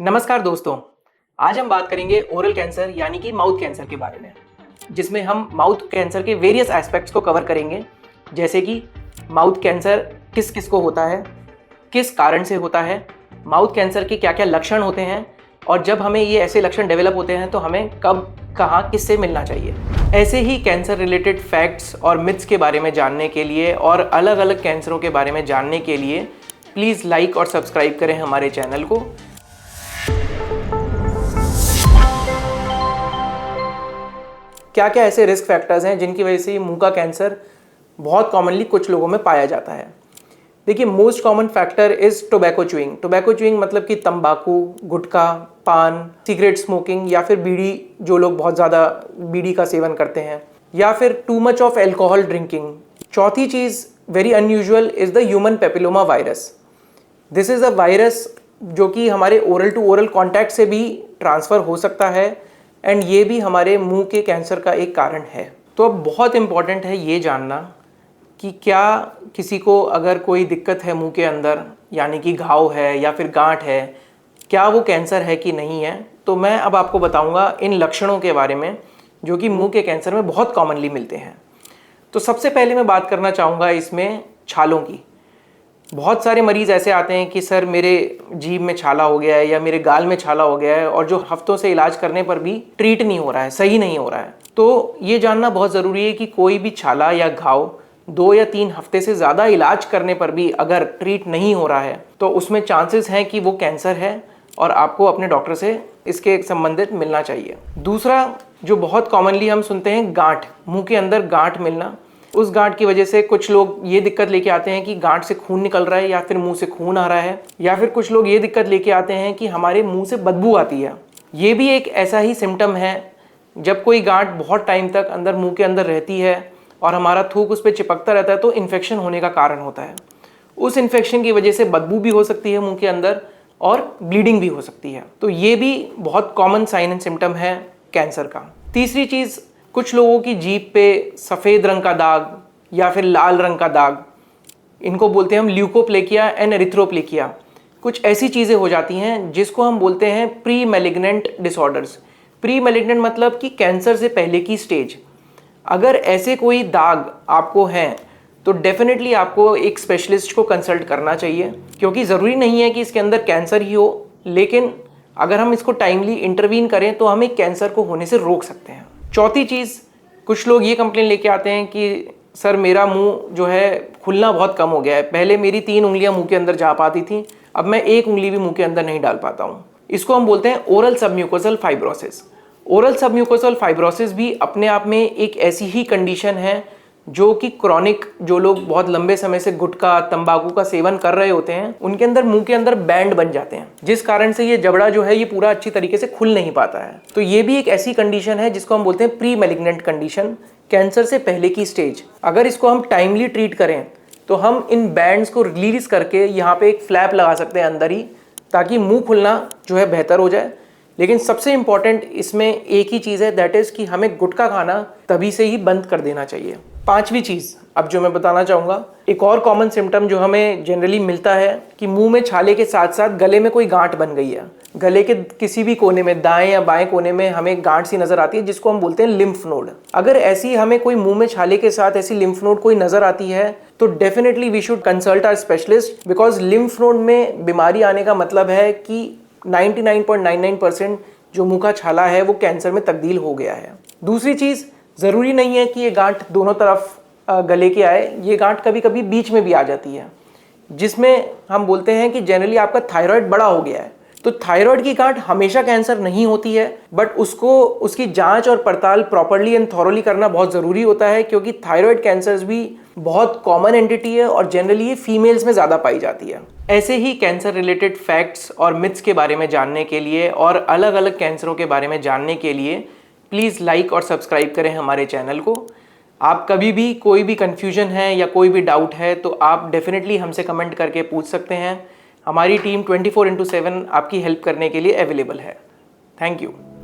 नमस्कार दोस्तों, आज हम बात करेंगे ओरल कैंसर यानी कि माउथ कैंसर के बारे में, जिसमें हम माउथ कैंसर के वेरियस एस्पेक्ट्स को कवर करेंगे, जैसे कि माउथ कैंसर किस किस को होता है, किस कारण से होता है, माउथ कैंसर के क्या क्या लक्षण होते हैं और जब हमें ये ऐसे लक्षण डेवलप होते हैं तो हमें कब कहाँ किससे मिलना चाहिए। ऐसे ही कैंसर रिलेटेड फैक्ट्स और मिथ्स के बारे में जानने के लिए और अलग अलग कैंसरों के बारे में जानने के लिए प्लीज़ लाइक और सब्सक्राइब करें हमारे चैनल को। क्या क्या ऐसे रिस्क फैक्टर्स हैं जिनकी वजह से मुंह का कैंसर बहुत कॉमनली कुछ लोगों में पाया जाता है। देखिए, most common factor is tobacco chewing. Tobacco chewing मतलब कि तंबाकू, गुटखा, पान, सिगरेट स्मोकिंग या फिर बीड़ी, जो लोग बहुत ज़्यादा बीड़ी का सेवन करते हैं, या फिर too much of alcohol drinking. चौथी चीज़ very unusual is the human papilloma virus. This is a virus जो कि हमारे ओरल टू ओरल कॉन्टैक्ट से भी ट्रांसफ़र हो सकता है एंड ये भी हमारे मुंह के कैंसर का एक कारण है। तो अब बहुत इम्पॉर्टेंट है ये जानना कि क्या किसी को अगर कोई दिक्कत है मुंह के अंदर, यानी कि घाव है या फिर गांठ है, क्या वो कैंसर है कि नहीं है। तो मैं अब आपको बताऊंगा इन लक्षणों के बारे में जो कि मुंह के कैंसर में बहुत कॉमनली मिलते हैं। तो सबसे पहले मैं बात करना चाहूँगा इसमें छालों की। बहुत सारे मरीज़ ऐसे आते हैं कि सर मेरे जीभ में छाला हो गया है या मेरे गाल में छाला हो गया है, और जो हफ्तों से इलाज करने पर भी ट्रीट नहीं हो रहा है, सही नहीं हो रहा है। तो ये जानना बहुत ज़रूरी है कि कोई भी छाला या घाव 2 या 3 हफ्ते से ज़्यादा इलाज करने पर भी अगर ट्रीट नहीं हो रहा है तो उसमें चांसेस हैं कि वो कैंसर है और आपको अपने डॉक्टर से इसके संबंधित मिलना चाहिए। दूसरा जो बहुत कॉमनली हम सुनते हैं, गांठ, मुंह के अंदर गांठ मिलना। उस गांठ की वजह से कुछ लोग ये दिक्कत लेके आते हैं कि गांठ से खून निकल रहा है या फिर मुंह से खून आ रहा है, या फिर कुछ लोग ये दिक्कत लेके आते हैं कि हमारे मुंह से बदबू आती है। ये भी एक ऐसा ही सिम्टम है। जब कोई गांठ बहुत टाइम तक अंदर मुंह के अंदर रहती है और हमारा थूक उस पर चिपकता रहता है तो इन्फेक्शन होने का कारण होता है। उस इन्फेक्शन की वजह से बदबू भी हो सकती है मुंह के अंदर और ब्लीडिंग भी हो सकती है। तो ये भी बहुत कॉमन साइन एंड सिम्टम है कैंसर का। तीसरी चीज़, कुछ लोगों की जीभ पे सफ़ेद रंग का दाग या फिर लाल रंग का दाग, इनको बोलते हैं हम ल्यूकोप्लेकिया एंड एरिथ्रोप्लेकिया। कुछ ऐसी चीज़ें हो जाती हैं जिसको हम बोलते हैं pre malignant disorders. Pre malignant मतलब कि कैंसर से पहले की स्टेज। अगर ऐसे कोई दाग आपको हैं तो डेफिनेटली आपको एक स्पेशलिस्ट को कंसल्ट करना चाहिए, क्योंकि ज़रूरी नहीं है कि इसके अंदर कैंसर ही हो, लेकिन अगर हम इसको टाइमली इंटरवीन करें तो हम एक कैंसर को होने से रोक सकते हैं। चौथी चीज़, कुछ लोग ये कंप्लेन लेके आते हैं कि सर मेरा मुंह जो है खुलना बहुत कम हो गया है, पहले मेरी 3 उंगलियां मुंह के अंदर जा पाती थी, अब मैं 1 उंगली भी मुंह के अंदर नहीं डाल पाता हूँ। इसको हम बोलते हैं oral submucosal fibrosis. Oral submucosal fibrosis भी अपने आप में एक ऐसी ही कंडीशन है जो कि क्रॉनिक, जो लोग बहुत लंबे समय से गुटखा, तंबाकू का सेवन कर रहे होते हैं, उनके अंदर मुंह के अंदर बैंड बन जाते हैं, जिस कारण से ये जबड़ा जो है ये पूरा अच्छी तरीके से खुल नहीं पाता है। तो ये भी एक ऐसी कंडीशन है जिसको हम बोलते हैं प्री मैलिग्नेंट कंडीशन, कैंसर से पहले की स्टेज। अगर इसको हम टाइमली ट्रीट करें तो हम इन बैंड्स को रिलीज करके यहाँ पे एक फ्लैप लगा सकते हैं अंदर ही, ताकि मुंह खुलना जो है बेहतर हो जाए। लेकिन सबसे इंपॉर्टेंट इसमें एक ही चीज़ है, दैट इज़ कि हमें गुटखा खाना तभी से ही बंद कर देना चाहिए। पांचवी चीज़ अब जो मैं बताना चाहूँगा, एक और कॉमन सिम्टम जो हमें जनरली मिलता है कि मुंह में छाले के साथ साथ गले में कोई गांठ बन गई है। गले के किसी भी कोने में, दाएं या बाएं कोने में हमें गांठ सी नज़र आती है, जिसको हम बोलते हैं लिम्फ नोड। अगर ऐसी हमें कोई मुंह में छाले के साथ ऐसी लिम्फ नोड कोई नज़र आती है तो definitely we should consult our specialist, because lymph node में बीमारी आने का मतलब है कि 99.99% जो मुंह का छाला है वो कैंसर में तब्दील हो गया है। दूसरी चीज़, ज़रूरी नहीं है कि ये गांठ दोनों तरफ गले के आए, ये गांठ कभी कभी बीच में भी आ जाती है, जिसमें हम बोलते हैं कि जनरली आपका थायराइड बड़ा हो गया है। तो थायराइड की गांठ हमेशा कैंसर नहीं होती है, बट उसको उसकी जांच और पड़ताल प्रॉपर्ली एंड थॉरोली करना बहुत ज़रूरी होता है, क्योंकि थायराइड कैंसर्स भी बहुत कॉमन एंटिटी है और जनरली ये फीमेल्स में ज़्यादा पाई जाती है। ऐसे ही कैंसर रिलेटेड फैक्ट्स और मिथ्स के बारे में जानने के लिए और अलग अलग कैंसरों के बारे में जानने के लिए प्लीज़ लाइक और सब्सक्राइब करें हमारे चैनल को। आप कभी भी कोई भी कन्फ्यूजन है या कोई भी डाउट है तो आप डेफिनेटली हमसे कमेंट करके पूछ सकते हैं। हमारी टीम 24/7 आपकी हेल्प करने के लिए अवेलेबल है। Thank you.